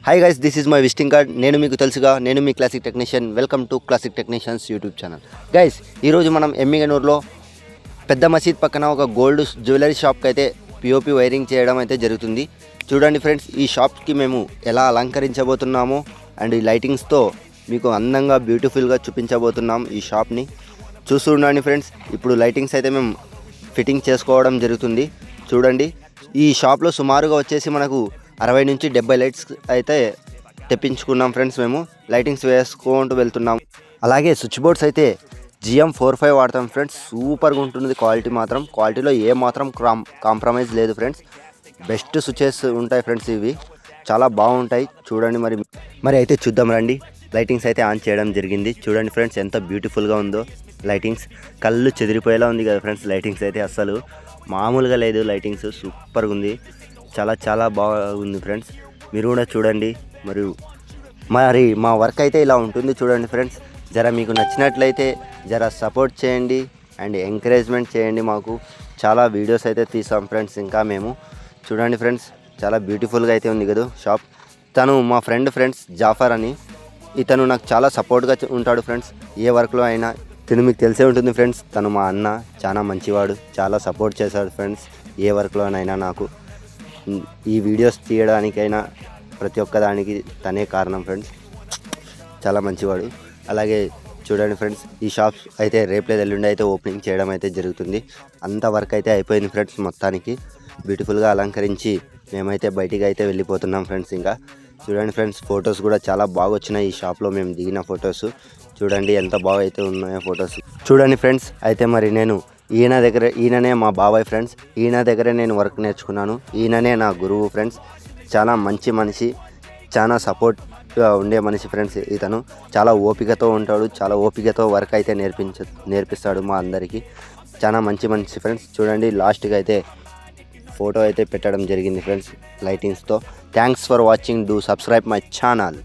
Hi guys, this is my visiting card. నేను మీకు తెలుసుగా, నేను మీ classic technician. Welcome to classic technicians YouTube channel. Guys, ఈరోజు మనం ఎమ్మిగనూరులో పెద్ద మసీద్ పక్కన ఒక గోల్డ్ జ్యువెలరీ షాప్కి అయితే పిఓపి వైరింగ్ చేయడం అయితే జరుగుతుంది. చూడండి ఫ్రెండ్స్, ఈ షాప్కి మేము ఎలా అలంకరించబోతున్నామో అండ్ ఈ లైటింగ్స్తో మీకు అందంగా బ్యూటిఫుల్గా చూపించబోతున్నాం ఈ షాప్ని. చూస్తుండండి ఫ్రెండ్స్. ఇప్పుడు లైటింగ్స్ అయితే మేము ఫిట్టింగ్ చేసుకోవడం జరుగుతుంది. చూడండి, ఈ షాప్లో సుమారుగా వచ్చేసి మనకు 60 నుంచి 70 లైట్స్ అయితే తెప్పించుకున్నాం ఫ్రెండ్స్. మేము లైటింగ్స్ వేసుకుంటూ వెళ్తున్నాం. అలాగే స్విచ్ బోర్డ్స్ అయితే GM45 వాడతాం ఫ్రెండ్స్. సూపర్గా ఉంటుంది క్వాలిటీ మాత్రం. క్వాలిటీలో ఏ మాత్రం కాంప్రమైజ్ లేదు ఫ్రెండ్స్. బెస్ట్ స్విచెస్ ఉంటాయి ఫ్రెండ్స్. ఇవి చాలా బాగుంటాయి. చూడండి మరి అయితే చూద్దాం రండి. లైటింగ్స్ అయితే ఆన్ చేయడం జరిగింది. చూడండి ఫ్రెండ్స్, ఎంత బ్యూటిఫుల్గా ఉందో లైటింగ్స్. కళ్ళు చెదిరిపోయేలా ఉంది కదా ఫ్రెండ్స్. లైటింగ్స్ అయితే అస్సలు మామూలుగా లేదు. లైటింగ్స్ సూపర్గా ఉంది. చాలా బాగుంది ఫ్రెండ్స్. మీరు కూడా చూడండి. మరి మా వర్క్ అయితే ఇలా ఉంటుంది. చూడండి ఫ్రెండ్స్, మీకు నచ్చినట్లయితే సపోర్ట్ చేయండి అండ్ ఎంకరేజ్మెంట్ చేయండి. మాకు చాలా వీడియోస్ అయితే తీసాం ఫ్రెండ్స్. ఇంకా మేము చూడండి ఫ్రెండ్స్, చాలా బ్యూటిఫుల్గా అయితే ఉంది కదా షాప్. తను మా ఫ్రెండ్స్ జాఫర్ అని. ఇతను నాకు చాలా సపోర్ట్గా ఉంటాడు ఫ్రెండ్స్. ఏ వర్క్లో అయినా తను మీకు తెలిసే ఉంటుంది ఫ్రెండ్స్. తను మా అన్న, చాలా మంచివాడు. చాలా సపోర్ట్ చేశాడు ఫ్రెండ్స్. ఏ వర్క్లోనైనా నాకు ఈ వీడియోస్ తీయడానికైనా ప్రతి ఒక్కదానికి తనే కారణం ఫ్రెండ్స్. చాలా మంచివాడు. అలాగే చూడండి ఫ్రెండ్స్, ఈ షాప్స్ అయితే రేపు ఎల్లుండి అయితే ఓపెనింగ్ చేయడం అయితే జరుగుతుంది. అంత వర్క్ అయితే అయిపోయింది ఫ్రెండ్స్. మొత్తానికి బ్యూటిఫుల్గా అలంకరించి మేమైతే బయటికి అయితే వెళ్ళిపోతున్నాం ఫ్రెండ్స్. ఇంకా చూడండి ఫ్రెండ్స్, ఫొటోస్ కూడా చాలా బాగా వచ్చినాయి ఈ షాప్లో మేము దిగిన ఫొటోస్. చూడండి ఎంత బాగా అయితే ఉన్నాయో ఫొటోస్. చూడండి ఫ్రెండ్స్, అయితే ఈయననే మా బాబాయ్ ఫ్రెండ్స్. ఈయన దగ్గరే నేను వర్క్ నేర్చుకున్నాను. ఈయననే నా గురువు ఫ్రెండ్స్. చాలా మంచి మనిషి, చాలా సపోర్ట్గా ఉండే మనిషి ఫ్రెండ్స్. ఇతను చాలా ఓపికతో ఉంటాడు. చాలా ఓపికతో వర్క్ అయితే నేర్పిస్తాడు మా అందరికీ. చాలా మంచి మనిషి ఫ్రెండ్స్. చూడండి, లాస్ట్గా అయితే ఫోటో అయితే పెట్టడం జరిగింది ఫ్రెండ్స్ లైటింగ్స్తో. Thanks for watching. Do subscribe my channel.